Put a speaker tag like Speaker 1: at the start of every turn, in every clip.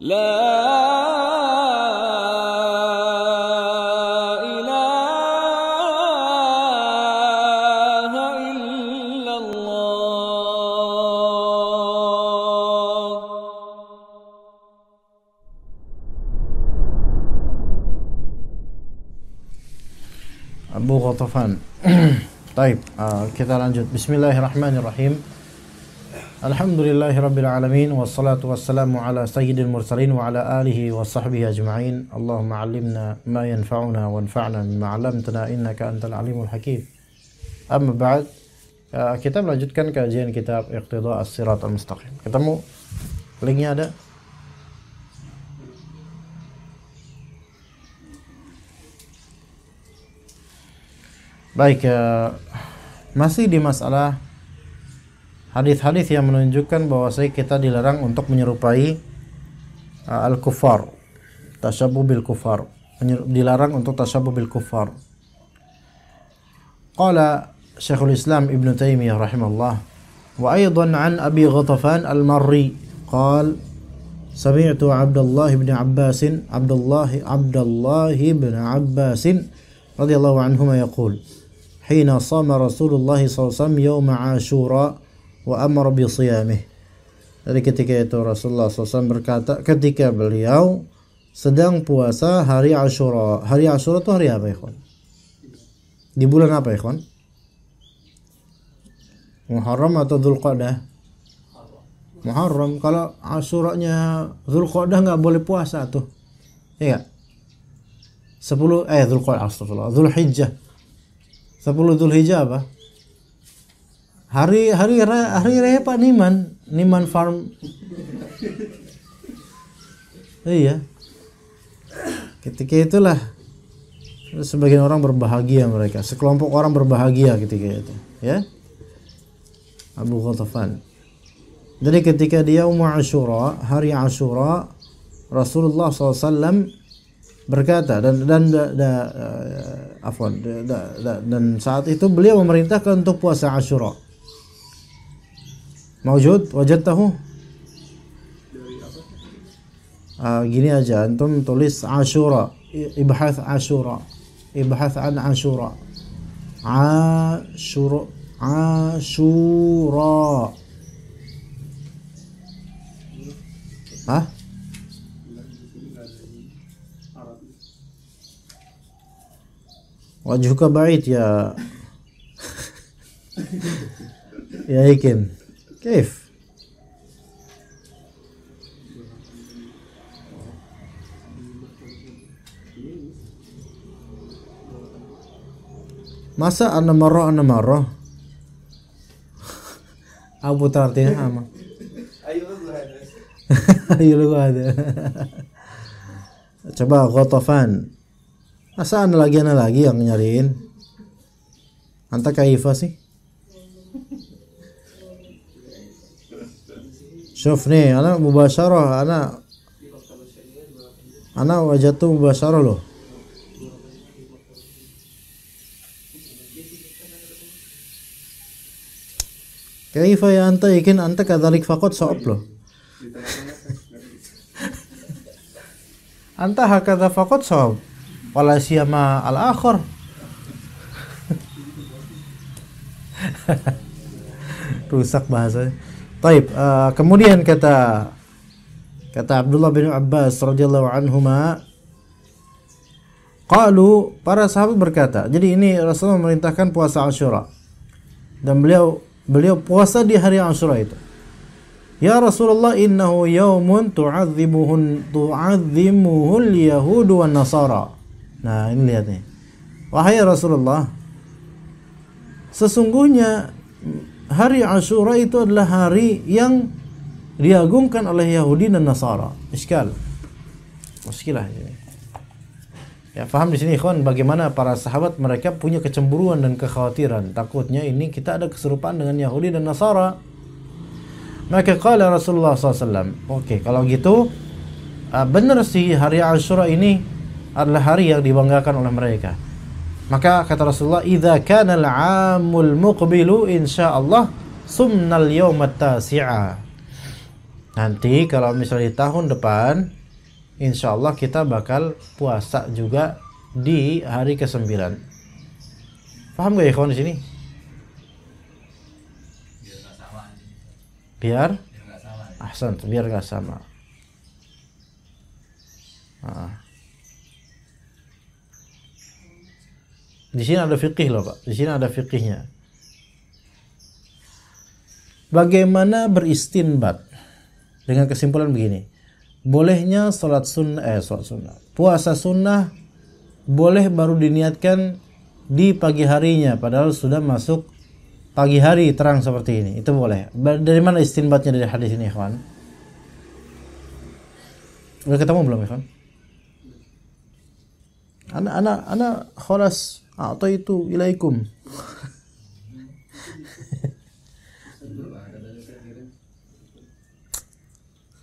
Speaker 1: لا إله إلا الله.
Speaker 2: Abu Ghatafan. Taib, kita lanjut. Bismillahirrahmanirrahim. Alhamdulillahirabbil alamin wassalatu wassalamu ala sayyidil mursalin wa ala alihi wa sahbihi ajma'in. Allahumma 'allimna ma yanfa'una wanfa'na bima 'allamtana innaka antal alimul hakim. Amma ba'd, kita melanjutkan kajian kitab Iqtida' as-Siratal Mustaqim. Ketemu linknya ada? Baik, masih di masalah hadis-hadis yang menunjukkan bahwasanya kita dilarang untuk menyerupai al-kuffar, tashabbuh bil kuffar, dilarang untuk tashabbuh bil kuffar. Qala Syekhul Islam Ibn Taimiyah rahimahullah, wa aidan an Abi Ghatafan al-Marri qala sami'tu Abdullah ibn Abbas radhiyallahu anhuma yaqul hina sama Rasulullah sallallahu alaihi wasallam yaum Ashura wa amara bi siyamih. Dari ketika itu Rasulullah SAW berkata ketika beliau sedang puasa hari Ashura. Hari Ashura itu hari apa, ikhwan? Di bulan apa, ikhwan? Muharram atau Dzulqa'dah? Muharram. Kalau Ashuranya Dzulqa'dah enggak boleh puasa tuh. Iya enggak? 10 Dzulqa'dah, astagfirullah. Dzulhijjah. 10 Dzulhijjah apa? Hari raya Pak Niman Farm. Iya. Ketika itulah sebagian orang berbahagia mereka, sekelompok orang berbahagia ketika itu, ya. Abu Ghatafan. Jadi ketika dia Ashura, hari Ashura, Rasulullah SAW berkata dan saat itu beliau memerintahkan untuk puasa Ashura. Mawjud, wajadtahu? Gini aja, antum tulis Ashura, ibhath Ashura, ibhath an Ashura, Ashura, Ashura. Hah? Wajhuka ba'id ya ya ikin. Kaif? Masa ana marrah Abu tartinya sama. Ayo lu ada. Coba Ghatafan. Masa ana lagi yang nyariin? Anta kaifa sih? Syuf nih, ana mubasyarah, ana wajatu mubasyarah loh. Kaifa ya anta, yakin anta kadzalik faqat sa'ab loh. Anta hakadha faqat sa'ab. Wala siyama al-akhir. Rusak bahasanya. Taib, kemudian kata Abdullah bin Abbas radhiyallahu anhuma, qalu, para sahabat berkata, jadi ini Rasulullah memerintahkan puasa Ashura dan beliau puasa di hari Ashura itu. Ya Rasulullah, innahu yaumun tu'azzimuhul yahud wan nasara. Nah, ini lihat nih. Wahai Rasulullah, sesungguhnya hari Ashura itu adalah hari yang diagungkan oleh Yahudi dan Nasara. Muskilah ini. Ya, paham di sini ikhwan bagaimana para sahabat mereka punya kecemburuan dan kekhawatiran. Takutnya ini kita ada keserupaan dengan Yahudi dan Nasara. Maka qala Rasulullah SAW, oke, kalau gitu benar sih hari Ashura ini adalah hari yang dibanggakan oleh mereka. Maka kata Rasulullah, "Idza kana al-'amul muqbilu insyaallah sumnal yawmat tasi'a." Nanti kalau misalnya di tahun depan, insya Allah kita bakal puasa juga di hari ke-9. Paham gak ya kawan di sini? Biar ahsan, biar gak sama. Di sini ada fikih loh Pak. Di sini ada fikihnya. Bagaimana beristinbat dengan kesimpulan begini? Bolehnya sholat sunnah, puasa sunnah boleh baru diniatkan di pagi harinya, padahal sudah masuk pagi hari terang seperti ini. Itu boleh. Dari mana istinbatnya dari hadis ini, ikhwan? Udah ketemu belum, ikhwan? Ana khalas atau itu ilaikum.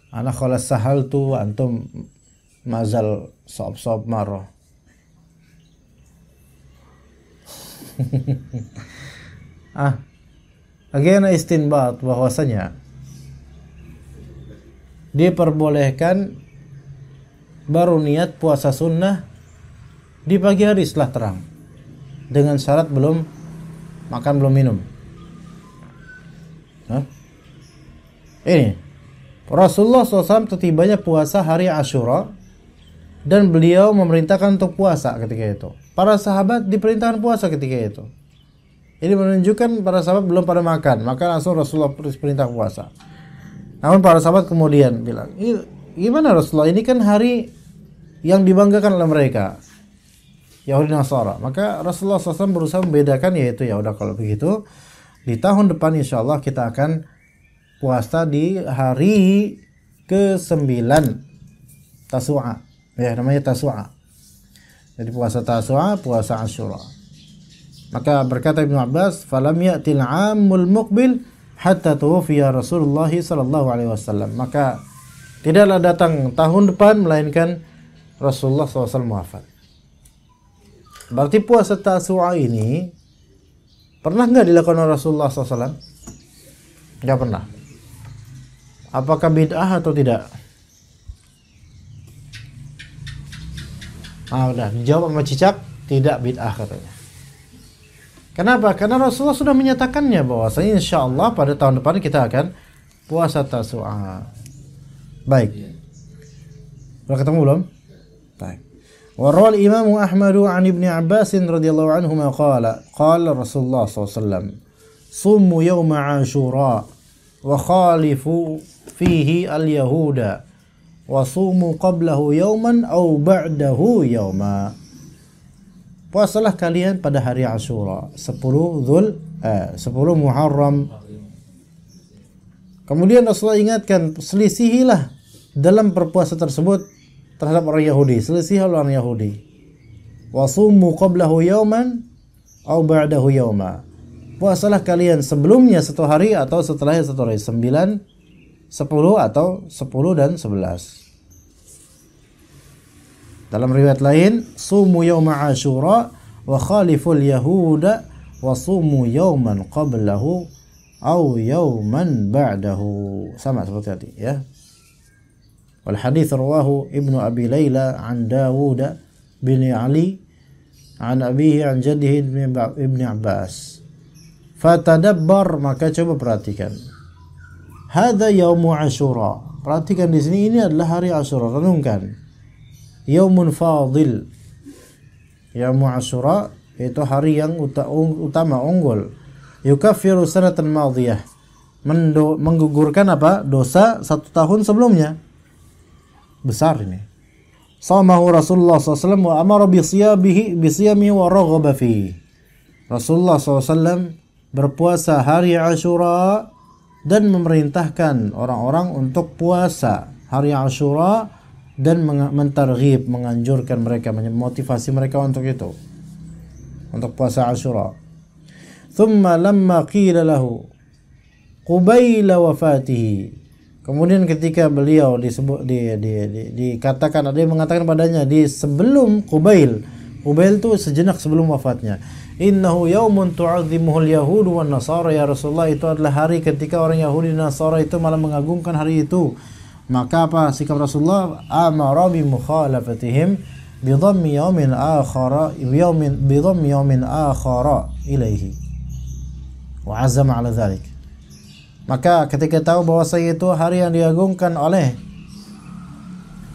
Speaker 2: Ana khalas sahal tu antum mazal sob marah. Bagaimana istinbat bahwasanya diperbolehkan baru niat puasa sunnah di pagi hari setelah terang, dengan syarat belum makan belum minum. Ini Rasulullah SAW setibanya puasa hari Ashura dan beliau memerintahkan untuk puasa ketika itu. Para sahabat diperintahkan puasa ketika itu. Ini menunjukkan para sahabat belum pada makan, maka langsung Rasulullah perintah puasa. Namun para sahabat kemudian bilang, gimana Rasulullah, ini kan hari yang dibanggakan oleh mereka, Yahudi Nasara. Maka Rasulullah SAW berusaha membedakan, yaitu ya udah kalau begitu di tahun depan insya Allah kita akan puasa di hari ke-9 Tasu'a, ya namanya Tasu'a. Jadi puasa Tasu'a, puasa Ashura. Maka berkata Ibnu Abbas, falam ya'til 'amul muqbil hatta tuwfiya Rasulullah sallallahu alaihi wasallam. Maka tidaklah datang tahun depan melainkan Rasulullah SAW wafat. Berarti puasa Tasu'a ini pernah nggak dilakukan oleh Rasulullah SAW? Nggak pernah. Apakah bid'ah atau tidak? Udah dijawab sama Cicak, tidak bid'ah katanya. Kenapa? Karena Rasulullah sudah menyatakannya bahwasanya insyaallah pada tahun depan kita akan puasa Tasu'a. Baik. Sudah ketemu belum? Baik. Wa rawal Imam Ahmad an Ibnu Abbas radhiyallahu anhuma qala Rasulullah SAW sumu yawma Ashura wa khalifu fihi al-yahuda wa sumu qablahu yawman aw ba'dahu yawma. Puasalah kalian pada hari Ashura 10 Muharram. Kemudian Rasulullah ingatkan, selisihilah dalam berpuasa tersebut terhadap orang Yahudi, selisih orang Yahudi. Wa sumu qablahu yawman aw ba'dahu yawma. Puasalah kalian sebelumnya satu hari atau setelahnya satu hari. 9, 10 atau 10 dan 11. Dalam riwayat lain, sumu yawma Ashura wa khaliful yahuda wa sumu yawman qablahu aw yawman ba'dahu. Sama seperti tadi ya. Wal hadits rawahu Ibnu Abi Layla an Dawud bin Ali an abihi an jaddihi Ibnu Abbas. Fatadabbar, maka coba perhatikan. Hadza yaumu Ashura. Perhatikan di sini, ini adalah hari Ashura. Renungkan. Yaumun fadil. Yaumu Ashura itu hari yang utama, unggul. Yukaffiru sanatan madiyah. Menggugurkan apa? Dosa 1 tahun sebelumnya. Besar ini. Shamahu Rasulullah SAW wa amara bisiyamihi wa raghaba fihi. Rasulullah SAW berpuasa hari Ashura dan memerintahkan orang-orang untuk puasa hari Ashura dan mentarghib, menganjurkan mereka, memotivasi mereka untuk itu, untuk puasa Ashura. Thumma lamma qila lahu qubaila wafatihi. Kemudian ketika beliau dikatakan, ada yang mengatakan padanya di sebelum Qubail, Ubail itu sejenak sebelum wafatnya. Innahu yaumun tu'azzimuhul yahudu wan nasara, ya Rasulullah, itu adalah hari ketika orang Yahudi dan Nasara itu malah mengagungkan hari itu. Maka apa sikap Rasulullah? Amara bi mukhalafatihim bi dhammi yaumin akhara ilaihi wa azama ala dzalik. Maka ketika tahu bahwa itu hari yang diagungkan oleh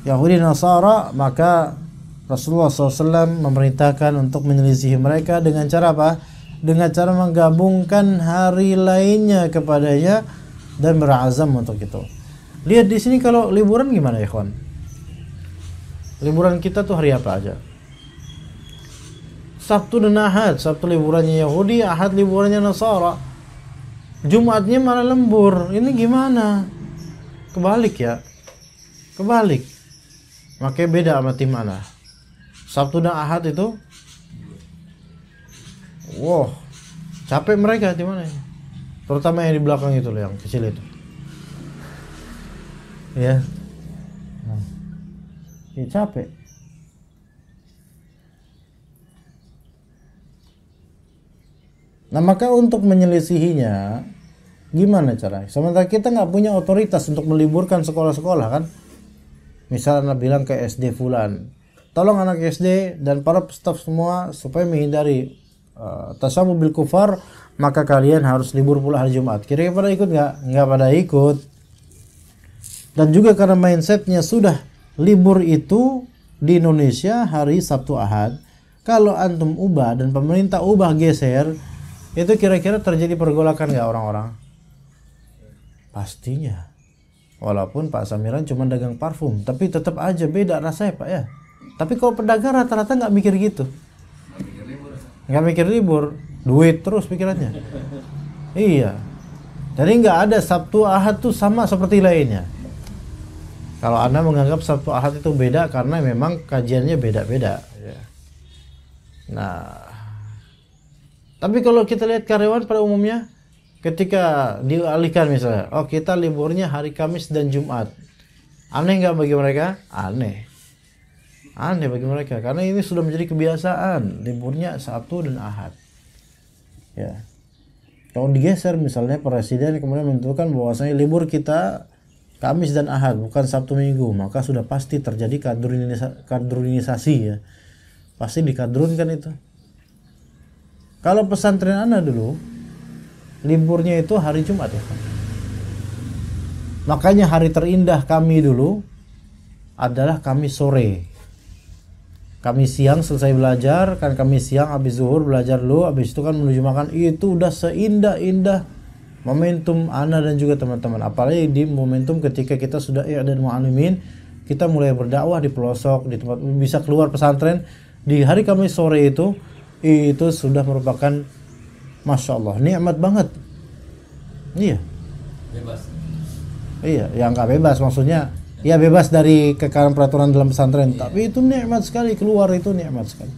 Speaker 2: Yahudi dan Nasara, maka Rasulullah SAW memerintahkan untuk menyelisihi mereka dengan cara apa? Dengan cara menggabungkan hari lainnya kepadanya dan berazam untuk itu. Lihat di sini kalau liburan gimana ya kawan? Liburan kita tuh hari apa aja? Sabtu dan Ahad. Sabtu liburannya Yahudi, Ahad liburannya Nasara. Jumatnya malah lembur. Ini gimana? Kebalik ya. Kebalik. Makanya beda sama tim mana? Sabtu dan Ahad itu, wow, capek mereka di mana? Terutama yang di belakang itu loh, yang kecil itu. Ya. Ya capek. Nah, maka untuk menyelisihinya gimana caranya? Sementara kita nggak punya otoritas untuk meliburkan sekolah-sekolah kan? Misalnya bilang ke SD fulan, tolong anak SD dan para staf semua supaya menghindari tasyabuh bil kufar, maka kalian harus libur pula hari Jumat. Kira-kira pada ikut nggak? Nggak pada ikut. Dan juga karena mindsetnya sudah libur itu di Indonesia hari Sabtu Ahad. Kalau antum ubah dan pemerintah ubah geser, itu kira-kira terjadi pergolakan nggak orang-orang? Pastinya. Walaupun Pak Samiran cuma dagang parfum, tapi tetap aja beda rasanya Pak ya. Tapi kalau pedagang rata-rata nggak mikir gitu. Nggak mikir libur, duit terus pikirannya. Iya. Jadi nggak ada Sabtu Ahad tuh sama seperti lainnya. Kalau Anda menganggap Sabtu Ahad itu beda karena memang kajiannya beda-beda. Nah, tapi kalau kita lihat karyawan pada umumnya, ketika dialihkan misalnya, oh kita liburnya hari Kamis dan Jumat, aneh nggak bagi mereka? Aneh. Aneh bagi mereka karena ini sudah menjadi kebiasaan, liburnya Sabtu dan Ahad. Ya. Kalau digeser misalnya presiden kemudian menentukan bahwasanya libur kita Kamis dan Ahad bukan Sabtu Minggu, maka sudah pasti terjadi kadrunisasi ya. Pasti dikadrunkan itu. Kalau pesantren Anda dulu liburnya itu hari Jumat ya. Makanya hari terindah kami dulu adalah Kamis sore. Kamis siang selesai belajar, kan Kamis siang habis zuhur belajar dulu, habis itu kan menuju makan. Itu udah seindah-indah momentum ana dan juga teman-teman. Apalagi di momentum ketika kita sudah i'dad mu'allimin, kita mulai berdakwah di pelosok, di tempat bisa keluar pesantren. Di hari Kamis sore itu sudah merupakan Masya Allah, nikmat banget. Iya.
Speaker 1: Bebas.
Speaker 2: Iya, yang nggak bebas maksudnya. Ya bebas dari kekalan peraturan dalam pesantren, tapi itu nikmat sekali, keluar itu nikmat sekali.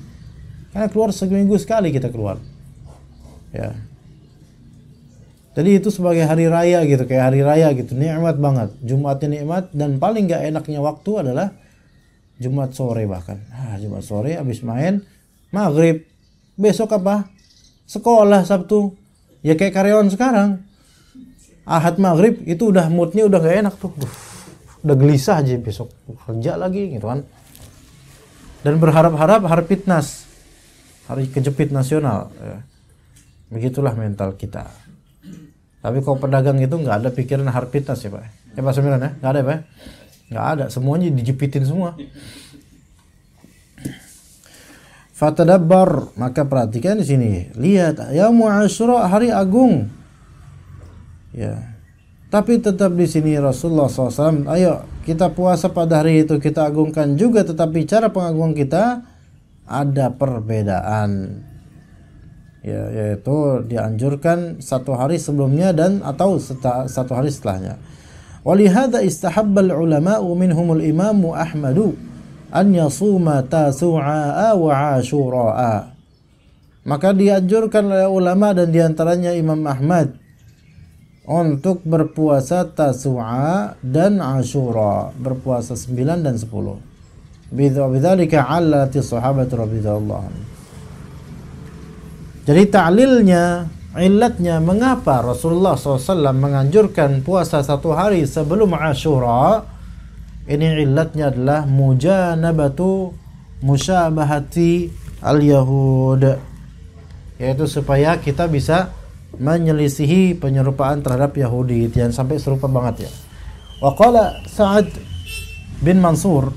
Speaker 2: Karena keluar seminggu sekali kita keluar. Ya. Jadi itu sebagai hari raya gitu, kayak hari raya gitu, nikmat banget. Jumatnya nikmat dan paling nggak enaknya waktu adalah Jumat sore bahkan. Jumat sore habis main maghrib. Besok apa? Sekolah Sabtu. Ya kayak karyawan sekarang. Ahad maghrib itu udah moodnya udah nggak enak tuh. Udah gelisah aja besok kerja lagi gitu kan. Dan berharap-harap hari fitnas, hari kejepit nasional ya. Begitulah mental kita. Tapi kalau pedagang itu nggak ada pikiran hari fitnas ya Pak. Ya Pak Semiran ya, nggak ada ya Pak. Nggak ada, semuanya dijepitin semua. Fatadabbar, maka perhatikan di sini. Lihat, Yaumul Asyura, hari agung. Ya. Tapi tetap di sini Rasulullah SAW, ayo kita puasa pada hari itu kita agungkan juga, tetapi cara pengagungan kita ada perbedaan. Ya, yaitu dianjurkan satu hari sebelumnya dan atau satu hari setelahnya. Walihada istahabbal ulama'u minhumul imamu Ahmadu an yasuma tasu'a wa ashura'a. Maka dianjurkan oleh ulama dan diantaranya Imam Ahmad untuk berpuasa Tasu'a dan Ashura, berpuasa 9 dan 10. Bidzalika 'allati sahabatu radhiyallahu anhum. Jadi ta'lilnya, illatnya mengapa Rasulullah SAW menganjurkan puasa 1 hari sebelum Asyura. Ini illatnya adalah mujanabatu musyabahati al-yahud, yaitu supaya kita bisa menyelisihi penyerupaan terhadap Yahudi, jangan sampai serupa banget ya. Wa qala Sa'ad bin Mansur,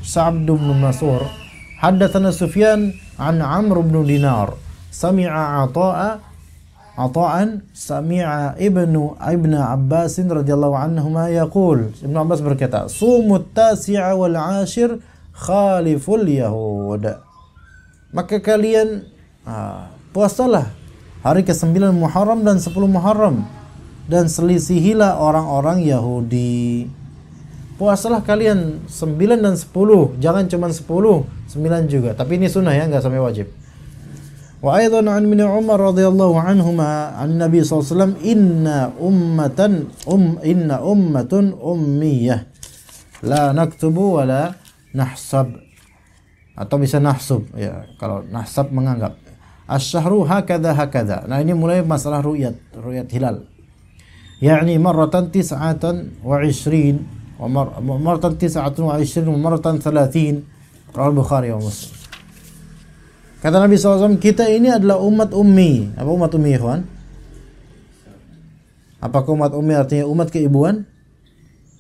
Speaker 2: haddatsana Sufyan an Amr bin Dinar, sami'a Ata'an sami'a ibnu Abbas radhiyallahu anhuma yaqul, Ibnu Abbas berkata, sumut tasi'a wal 'ashir khaliful yahud. Maka kalian puasalah hari ke-9 Muharram dan 10 Muharram dan selisihilah orang-orang Yahudi. Puasalah kalian 9 dan 10, jangan cuma 10, 9 juga. Tapi ini sunnah ya, enggak sampai wajib. Wa aidan an min Umar radhiyallahu anhuma an Nabi sallallahu alaihi wasallam, inna ummatun ummiyah la naktubu wa la nahsab, atau bisa nahsub ya, kalau nahsab menganggap. Asy-syahru hakadha. Nah, ini mulai masalah ru'yat hilal. Yani marratan 29 wa marratan 29 wa marratan 30. Riwayat Bukhari wa Muslim. Kata Nabi SAW, kita ini adalah umat ummi. Apa umat ummi, ikhwan? Apakah umat ummi artinya umat keibuan?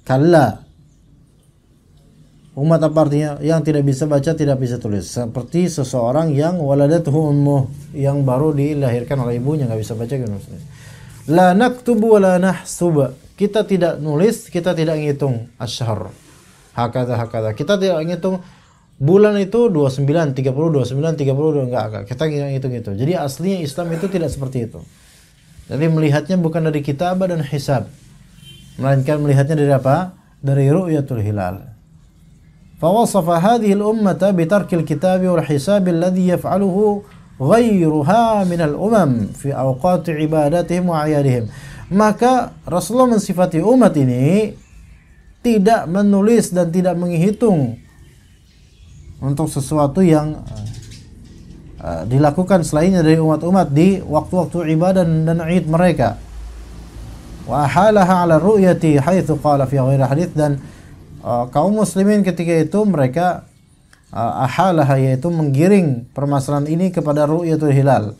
Speaker 2: Kalla. Umat apa artinya? Yang tidak bisa baca, tidak bisa tulis. Seperti seseorang yang waladathu ummuh, yang baru dilahirkan oleh ibunya, nggak bisa baca gitu. La naktubu wa la nahsub. Kita tidak nulis, kita tidak ngitung asyhar. Hakadha. Kita tidak ngitung bulan itu 29, 30, 29, 30, enggak. Kita ngitung itu. Jadi aslinya Islam itu tidak seperti itu. Jadi melihatnya bukan dari kitabah dan hisab, melainkan melihatnya dari apa? Dari ru'yatul hilal. فوصف هذه الأمة بترك الكتاب والحساب الذي يفعله غيرها من الأمم في أوقات عباداتهم وأعيادهم. Maka Rasulullah mensifati umat ini tidak menulis dan tidak menghitung untuk sesuatu yang dilakukan selainnya dari umat-umat di waktu-waktu ibadah dan Id mereka. Wa ahalaha 'ala ru'yati haitsu qala fi ghairi hadits, dan kaum muslimin ketika itu mereka ahalaha, yaitu menggiring permasalahan ini kepada ru'yatul hilal.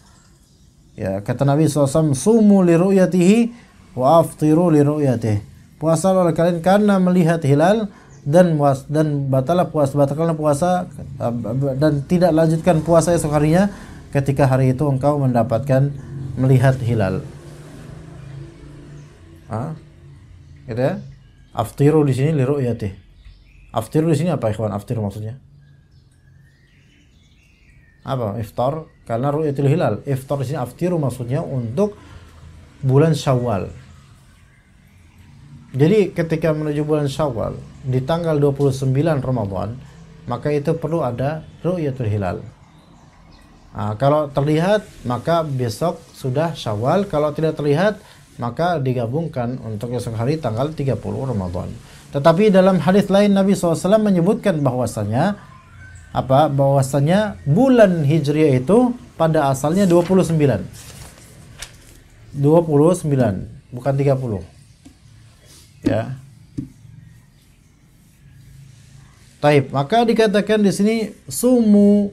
Speaker 2: Ya, kata Nabi SAW, sumu li ru'yatihi wa aftiru li ru'yatihi. Puasalah oleh kalian karena melihat hilal, dan batalkan puasa dan tidak lanjutkan puasa esok harinya ketika hari itu engkau mendapatkan melihat hilal. Gitu ya. Aftiru di sini li ru'yatihi. Aftiru di sini apa, ikhwan? Aftiru maksudnya apa? Iftar karena ru'yatul hilal. Iftar di sini aftiru maksudnya untuk bulan Syawal. Jadi ketika menuju bulan Syawal di tanggal 29 Ramadan, maka itu perlu ada ru'yatul hilal. Kalau terlihat maka besok sudah Syawal, kalau tidak terlihat maka digabungkan untuk esok hari tanggal 30 Ramadan. Tetapi dalam hadis lain Nabi SAW menyebutkan bahwasanya bulan Hijriah itu pada asalnya 29, bukan 30. Ya. Taib, maka dikatakan di sini sumu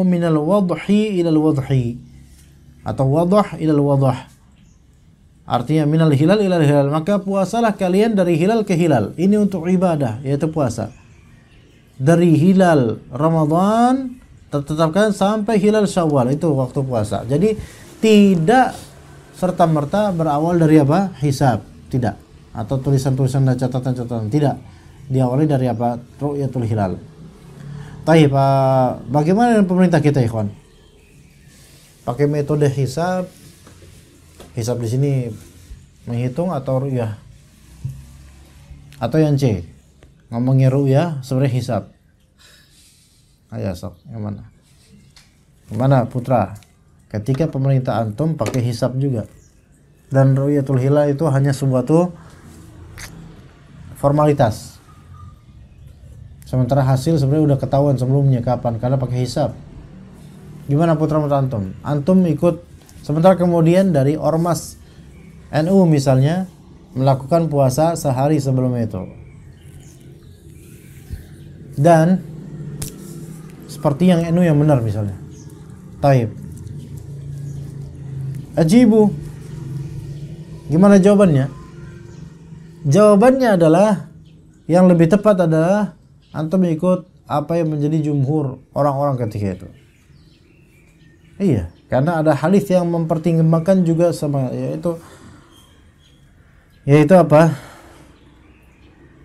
Speaker 2: minal wadhi ilal wadhi, atau wadah ilal wadah. Artinya minal hilal ilal hilal, maka puasalah kalian dari hilal ke hilal. Ini untuk ibadah, yaitu puasa. Dari hilal Ramadan tetapkan sampai hilal Syawal, itu waktu puasa. Jadi tidak serta-merta berawal dari apa? Hisab, tidak. Atau tulisan-tulisan dan catatan-catatan, tidak. Diawali dari apa? Ru'yatul hilal. Taib, bagaimana dengan pemerintah kita, ikhwan? Pakai metode hisab. Hisab di sini menghitung atau ru'yah? Atau yang C? Ngomongnya ru'yah, sebenarnya hisab. Ayo sok, yang mana? Yang mana, putra? Ketika pemerintah antum pakai hisab juga, dan ru'yatul hilal itu hanya sebuah formalitas. Sementara hasil sebenarnya udah ketahuan sebelumnya kapan, karena pakai hisab. Gimana putra menurut antum? Antum ikut, sementara kemudian dari ormas NU misalnya melakukan puasa sehari sebelum itu. Dan seperti yang NU yang benar misalnya. Taib. Ajibu. Gimana jawabannya? Jawabannya adalah yang lebih tepat adalah antum ikut apa yang menjadi jumhur orang-orang ketika itu. Iya, karena ada hadis yang mempertimbangkan juga sama yaitu apa?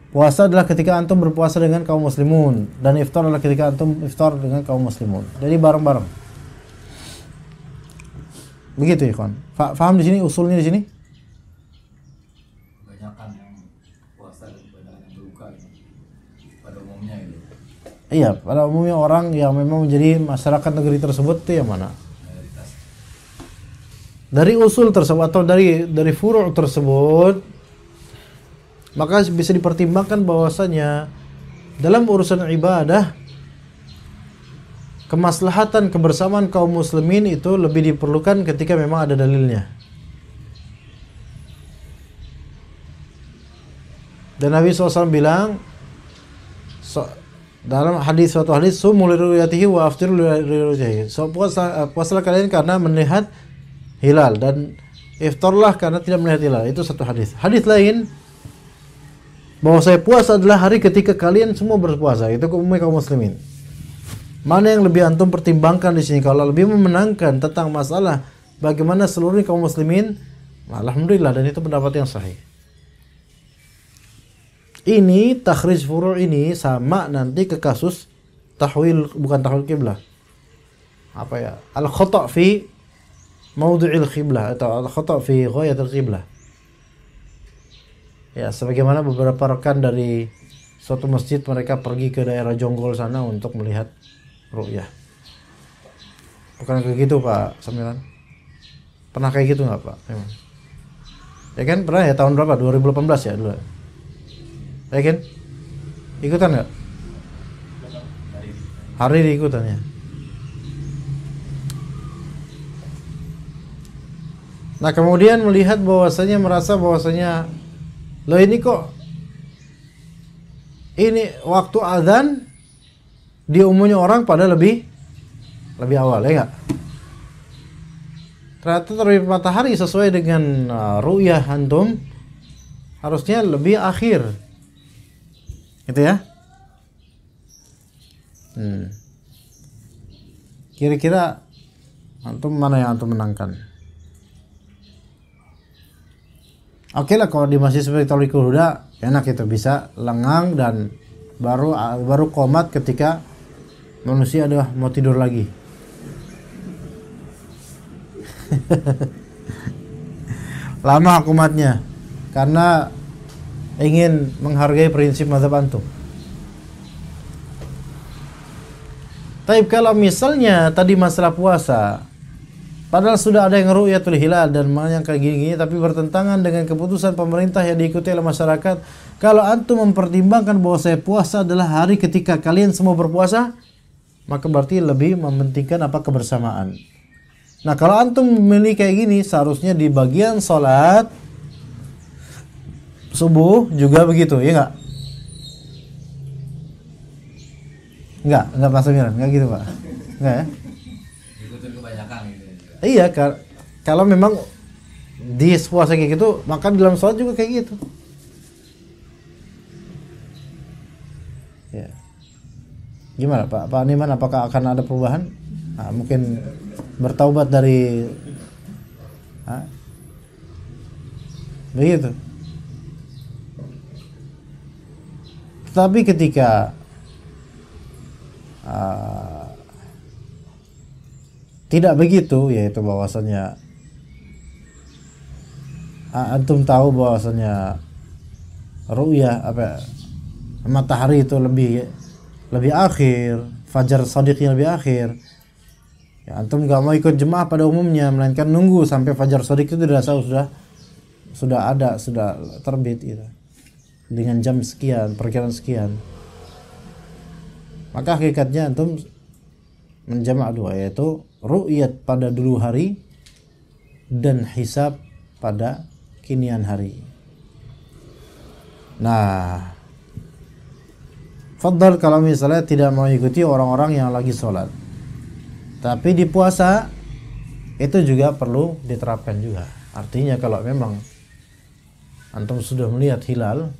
Speaker 2: Puasa adalah ketika antum berpuasa dengan kaum muslimun, dan iftar adalah ketika antum iftar dengan kaum muslimun. Jadi bareng-bareng. Begitu ya, kawan. Faham di sini usulnya di sini?
Speaker 3: Kebanyakan yang puasa dan kebanyakan yang berbuka pada umumnya itu.
Speaker 2: Iya, pada umumnya orang yang memang menjadi masyarakat negeri tersebut itu yang mana?
Speaker 3: Mayoritas.
Speaker 2: Dari usul tersebut atau dari furu' tersebut, maka bisa dipertimbangkan bahwasanya dalam urusan ibadah kemaslahatan kebersamaan kaum muslimin itu lebih diperlukan ketika memang ada dalilnya. Dan Nabi SAW bilang dalam suatu hadis, sumu liruyatihi wa aftiru liruyatihi. So, puasalah kalian karena melihat hilal, dan iftarlah karena tidak melihat hilal. Itu satu hadis. Hadis lain, bahwa saya puasa adalah hari ketika kalian semua berpuasa. Itu umumnya kaum muslimin. Mana yang lebih antum pertimbangkan di sini? Kalau lebih memenangkan tentang masalah bagaimana seluruh kaum muslimin, alhamdulillah, dan itu pendapat yang sahih. Ini takhrij furu' ini sama nanti ke kasus tahwil, bukan tahwil qiblah. Apa ya? Al-khata' fi mawdu'il qiblah atau al-khata' fi ghayatil qiblah. Ya, sebagaimana beberapa rekan dari suatu masjid, mereka pergi ke daerah Jonggol sana untuk melihat ru'yah. Bukan kayak gitu, Pak Samiran? Pernah kayak gitu nggak, Pak? Memang. Ya kan, pernah ya, tahun berapa? 2018 ya dulu. Ya kan? Ikutan nggak? Hari diikutannya. Nah, kemudian melihat bahwasanya, merasa bahwasanya, loh ini kok ini waktu azan di umumnya orang pada lebih awal, ya enggak? Ternyata terbit matahari sesuai dengan ru'yah antum harusnya lebih akhir. Gitu ya? Kira-kira antum mana yang antum menangkan? Oke lah, kalau di masjid seperti Thariqul Huda enak, itu bisa lengang dan baru qomat ketika manusia udah mau tidur lagi. Lama qomatnya karena ingin menghargai prinsip mazhab antum. Tapi kalau misalnya tadi masalah puasa, padahal sudah ada yang ru'yatul hilal dan yang kayak gini-gini, tapi bertentangan dengan keputusan pemerintah yang diikuti oleh masyarakat. Kalau antum mempertimbangkan bahwa saya puasa adalah hari ketika kalian semua berpuasa, maka berarti lebih mementingkan apa? Kebersamaan. Nah, kalau antum memilih kayak gini, seharusnya di bagian sholat subuh juga begitu, ya enggak? Enggak Pak Samiran, enggak gitu Pak. Enggak ya?
Speaker 3: Ikutin kebanyakan gitu.
Speaker 2: Iya, kalau memang di puasa kayak gitu, maka dalam sholat juga kayak gitu. Ya. Gimana Pak Niman, apakah akan ada perubahan? Nah, mungkin bertaubat dari begitu. Tapi ketika tidak begitu, yaitu bahwasanya antum tahu bahwasanya ru'yah matahari itu lebih akhir, fajar shadiqnya lebih akhir. Ya, antum nggak mau ikut jemaah pada umumnya, melainkan nunggu sampai fajar shadiq itu sudah terbit gitu. Dengan jam sekian, perkiraan sekian. Maka hakikatnya antum menjamak dua, yaitu ru'yat pada dulu hari dan hisab pada kinian hari. Nah, fadhal kalau misalnya tidak mau ikuti orang-orang yang lagi sholat, tapi di puasa itu juga perlu diterapkan juga. Artinya kalau memang antum sudah melihat hilal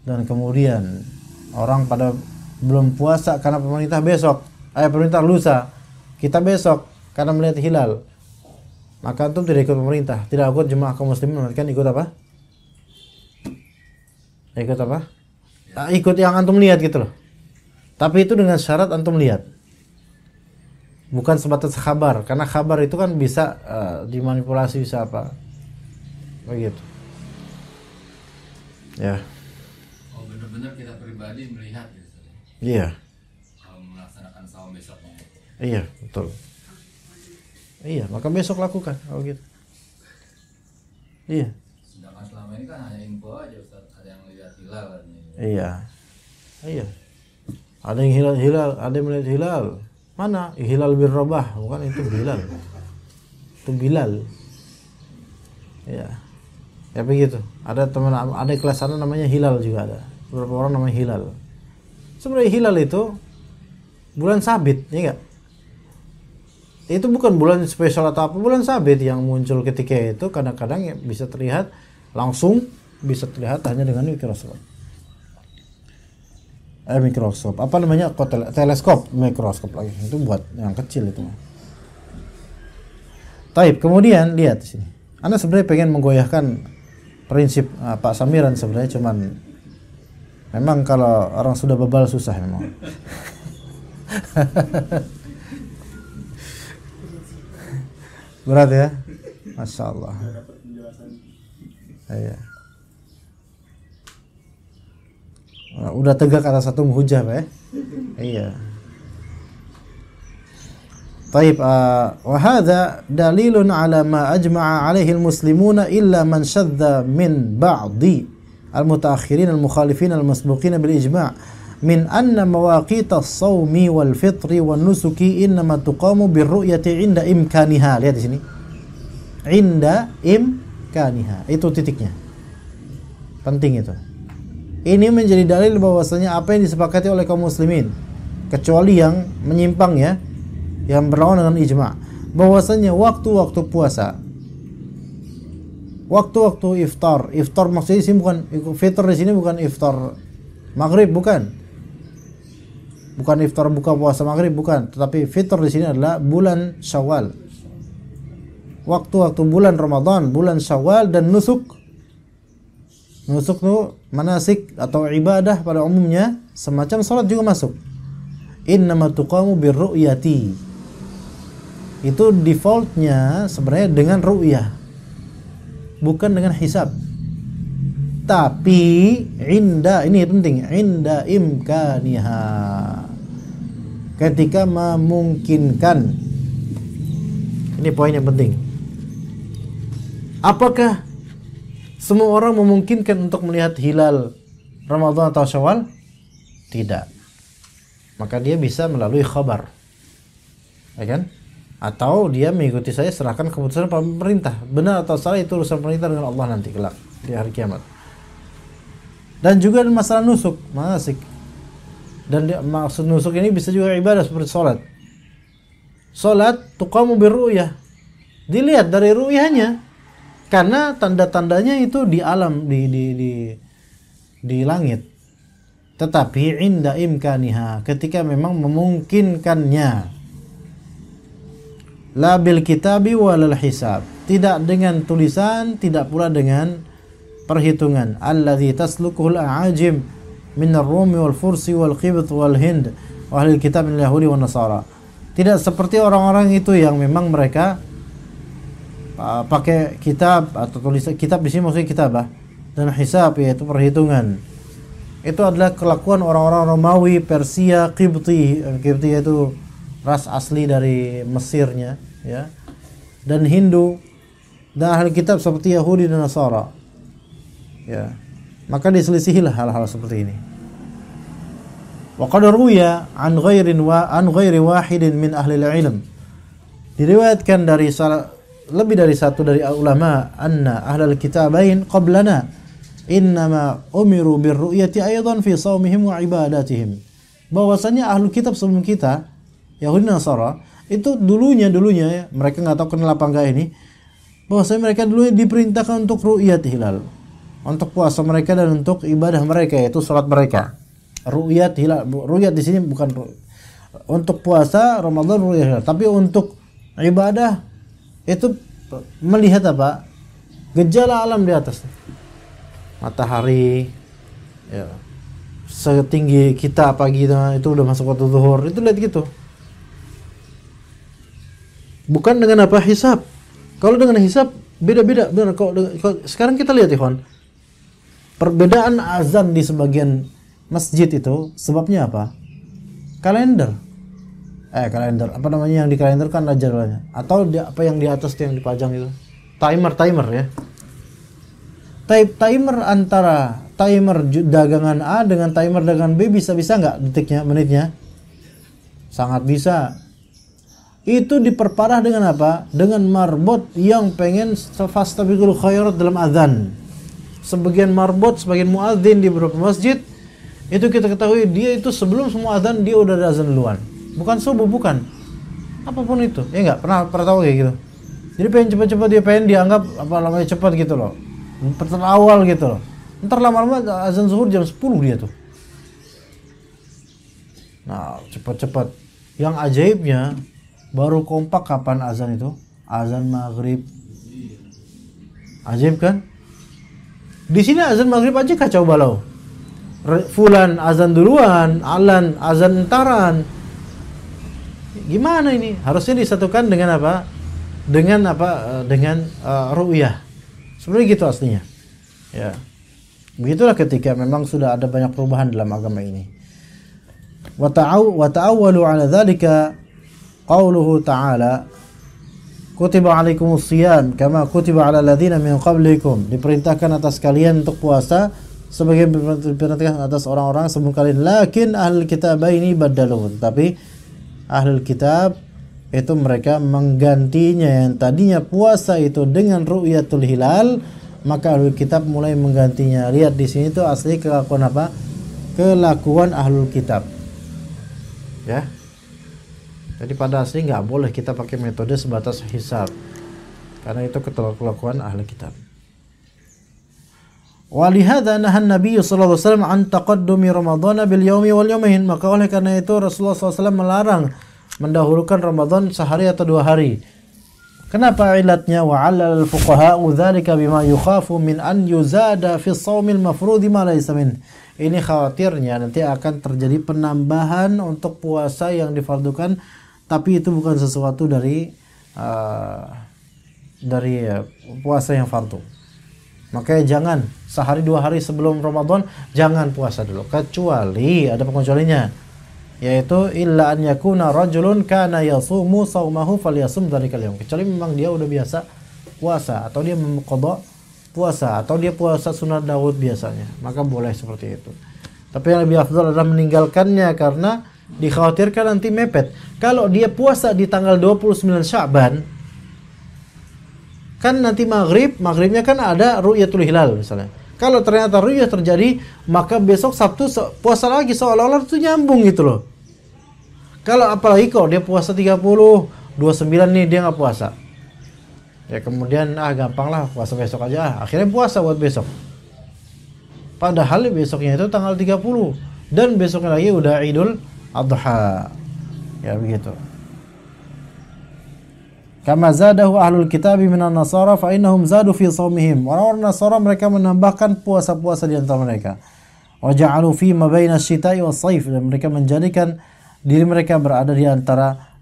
Speaker 2: dan kemudian orang pada belum puasa karena pemerintah besok, pemerintah lusa, kita besok karena melihat hilal, maka antum tidak ikut pemerintah, tidak ikut jemaah kaum muslimin, melainkan ikut apa? Ikut apa? Ikut yang antum lihat gitu loh. Tapi itu dengan syarat antum lihat, bukan sebatas kabar, karena kabar itu kan bisa dimanipulasi, bisa apa begitu ya.
Speaker 3: Oh, benar-benar kita pribadi melihat gitu.
Speaker 2: Iya.
Speaker 3: Kalau melaksanakan saum besoknya.
Speaker 2: Iya, betul. Iya, maka besok lakukan kalau gitu. Iya.
Speaker 3: Sedangkan selama ini kan hanya info aja Ustaz, ada yang lihat hilal kan.
Speaker 2: Iya. Iya. Ada yang hilal, ada yang melihat hilal. Mana? Hilal bin Rabah, bukan itu Bilal. Itu Bilal. Ya. Ya begitu. Ada teman, ada kelas sana namanya Hilal juga ada. Beberapa orang namanya Hilal. Sebenarnya hilal itu bulan sabit, ya enggak? Itu bukan bulan spesial atau apa, bulan sabit yang muncul ketika itu kadang-kadang ya bisa terlihat langsung, bisa terlihat hanya dengan mikroskop. Mikroskop. Apa namanya? Teleskop, mikroskop lagi. Itu buat yang kecil itu. Taib, kemudian lihat di sini. Anda sebenarnya pengen menggoyahkan prinsip Pak Samiran sebenarnya, cuman memang kalau orang sudah bebal susah memang. Berat ya? Masya Allah. Iya. Udah tegak atas satu hujah Pak ya? Iya. Taib, wa hadha dalilun ala ma ajma'a alaihi al-muslimuna illa man shadda min ba'di al-mutaakhirin al-mukhalifin al-masbuqin bil ijma' min anna mawaqit as-sawmi wal fitri wan nusuki innama tuqamu bir ru'yati 'inda imkaniha. Lihat di sini. 'Inda imkaniha. Itu titiknya. Penting itu. Ini menjadi dalil bahwasanya apa yang disepakati oleh kaum muslimin, kecuali yang menyimpang ya, yang berlawan dengan ijma', bahwasanya waktu-waktu puasa, waktu-waktu iftar maksudnya di sini bukan fitr, di sini bukan iftar maghrib, bukan iftar buka puasa maghrib, bukan, tetapi fitr di sini adalah bulan Syawal, waktu-waktu bulan Ramadan, bulan Syawal, dan nusuk itu manasik atau ibadah pada umumnya, semacam salat juga masuk. Innama tuqamu birru'yati, itu defaultnya sebenarnya dengan ru'yah, bukan dengan hisab. Tapi inda, ini penting, inda imkaniha, ketika memungkinkan. Ini poin yang penting. Apakah semua orang memungkinkan untuk melihat hilal Ramadan atau Syawal? Tidak. Maka dia bisa melalui khabar, ya kan? Atau dia mengikuti saya, serahkan keputusan pemerintah. Benar atau salah itu urusan pemerintah dengan Allah nanti kelak di hari kiamat. Dan juga masalah nusuk, manasik. Dan maksud nusuk ini bisa juga ibadah seperti salat. Salat tuqamu birru'yah, dilihat dari ru'yahnya, karena tanda-tandanya itu di alam, di langit. Tetapi inda imkaniha, ketika memang memungkinkannya. La bil kitabi walal hisab, tidak dengan tulisan, tidak pula dengan perhitungan. Alladzi taslukuhul a'ajim min ar-Rumi wal Fursi wal Qibt wal Hind wa ahli kitab min Yahudi wan Nasara. Tidak seperti orang-orang itu yang memang mereka pakai kitab atau tulisan. Kitab di sini maksudnya kitabah, dan hisab yaitu perhitungan. Itu adalah kelakuan orang-orang Romawi, Persia, Qibti yaitu ras asli dari Mesirnya, ya, dan Hindu, dan ahli kitab seperti Yahudi dan Nasara, ya. Maka diselisihilah hal-hal seperti ini. Wa qad ruwiya an ghairi wahidin min ahli al-ilm. Diriwayatkan dari lebih dari satu dari ulama anna ahlal kitabain qablana innama umiru birru'yati aidan fi shaumihim wa ibadatihim. Bahwasanya ahlul kitab sebelum kita, Yahudi Nasara, itu dulunya ya, mereka enggak tahu kenal apa enggak ini, bahwasanya mereka dulu diperintahkan untuk ru'yat hilal, untuk puasa mereka dan untuk ibadah mereka, yaitu salat mereka. Ru'yat hilal, ru'yat di sini bukan untuk puasa Ramadan ru'yat hilal, tapi untuk ibadah itu melihat apa? Gejala alam di atas. Matahari ya, setinggi kita pagi itu udah masuk waktu zuhur, itu lihat gitu. Bukan dengan apa? Hisab. Kalau dengan hisab beda-beda. Benar. Kalau sekarang kita lihat ya, kawan. Perbedaan azan di sebagian masjid itu sebabnya apa? Kalender. Kalender. Apa namanya yang di kalender kan ada jadwalnya. Atau apa yang di atas yang dipajang itu? Timer ya. Timer antara timer dagangan A dengan timer dagangan B bisa-bisa nggak detiknya, menitnya? Sangat bisa. Itu diperparah dengan apa? Dengan marbot yang pengen fastabiqul khairat dalam azan. Sebagian marbot, sebagian muadzin di beberapa masjid itu kita ketahui dia itu sebelum semua azan dia udah ada azan duluan. Bukan subuh, bukan. Apapun itu. Ya enggak? Pernah tahu kayak gitu. Jadi pengen cepat-cepat, dia pengen dianggap apa namanya cepat gitu loh. Awal gitu loh. Ntar lama-lama azan zuhur jam 10 dia tuh. Nah, cepat-cepat. Yang ajaibnya baru kompak kapan azan itu? Azan maghrib. Ajaib kan? Di sini azan maghrib aja kacau balau. Fulan azan duluan, alan azan entaran. Gimana ini? Harusnya disatukan dengan apa? Dengan ru'yah. Sebenarnya gitu aslinya. Ya. Begitulah ketika memang sudah ada banyak perubahan dalam agama ini. Wa ta'awwalu 'ala dzalika qauluhu ta'ala kutiba 'alaikumus shiyam kama kutiba 'alal ladzina min qablikum. Diperintahkan atas kalian untuk puasa sebagai diperintahkan atas orang-orang sebelum kalian. Lakin ahlul kitabaini badalu. Tapi ahlul kitab itu mereka menggantinya, yang tadinya puasa itu dengan ru'yatul hilal, maka ahlul kitab mulai menggantinya. Lihat di sini tuh asli kelakuan apa? Kelakuan ahlul kitab. Ya. Jadi pada asli nggak boleh kita pakai metode sebatas hisab, karena itu kelakuan ahlul kitab. Walihada nahan Nabi sallallahu alaihi wasallam an taqaddumi Ramadan bil yaumi wal yaumain. Maka oleh karena itu Rasulullah SAW melarang mendahulukan Ramadan sehari atau 2 hari. Kenapa ilatnya? Wa 'alal fuqaha dzalika bima yukhafu min an yuzada fi shaumil mafrudi ma laysa min. Ini khawatirnya nanti akan terjadi penambahan untuk puasa yang difardukan, tapi itu bukan sesuatu dari puasa yang fardu. Makanya jangan sehari 2 hari sebelum Ramadan jangan puasa dulu, kecuali ada pengecualiannya, yaitu illa an yakuna rajulun kana yasumu saumahu falyasum dzalikal yaum. Kecuali memang dia udah biasa puasa, atau dia mengqadha puasa, atau dia puasa sunat Daud biasanya, maka boleh seperti itu. Tapi yang lebih afdal adalah meninggalkannya karena dikhawatirkan nanti mepet. Kalau dia puasa di tanggal 29 Sya'ban, kan nanti maghribnya kan ada ru'yatul hilal misalnya. Kalau ternyata ru'yah terjadi, maka besok Sabtu puasa lagi, seolah-olah itu nyambung gitu loh. Kalau apalagi kalau dia puasa 30, 29 nih dia nggak puasa. Ya kemudian gampang lah puasa besok aja. Akhirnya puasa buat besok. Padahal besoknya itu tanggal 30 dan besoknya lagi udah Idul Adha. Ya begitu. Kama zadahu ahlul kitabi minan nasara fa innahum zadu fi shaumihim. Orang-orang Nasara mereka menambahkan puasa-puasa di antara mereka. Wa ja'alu fi ma baina asy-syita'i was-shaif, dan mereka menjadikan diri mereka berada di antara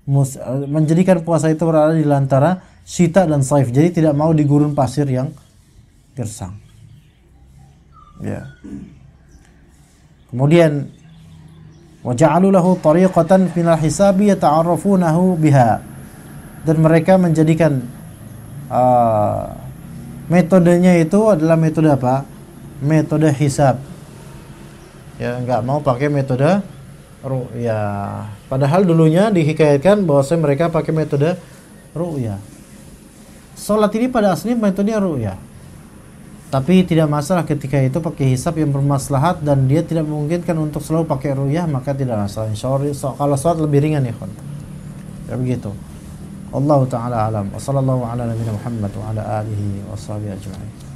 Speaker 2: menjadikan puasa itu berada di antara syita dan saif. Jadi tidak mau di gurun pasir yang gersang. Ya. Kemudian wa ja'alu lahu tariqatan minal hisabi yata'arrafunahu biha. Dan mereka menjadikan metodenya itu adalah metode apa? Metode hisab. Ya, enggak mau pakai metode ru'ya. Padahal dulunya dihikayatkan bahwasanya mereka pakai metode ru'ya. Salat ini pada aslinya metodenya ru'ya. Tapi tidak masalah ketika itu pakai hisab yang bermaslahat dan dia tidak memungkinkan untuk selalu pakai ru'yah, maka tidak masalah. Insyaallah kalau salat lebih ringan ya, kawan. Ya begitu. Allah taala alam. Wassallallahu ala nabiyina Muhammad wa ala alihi washabihi ajma'in.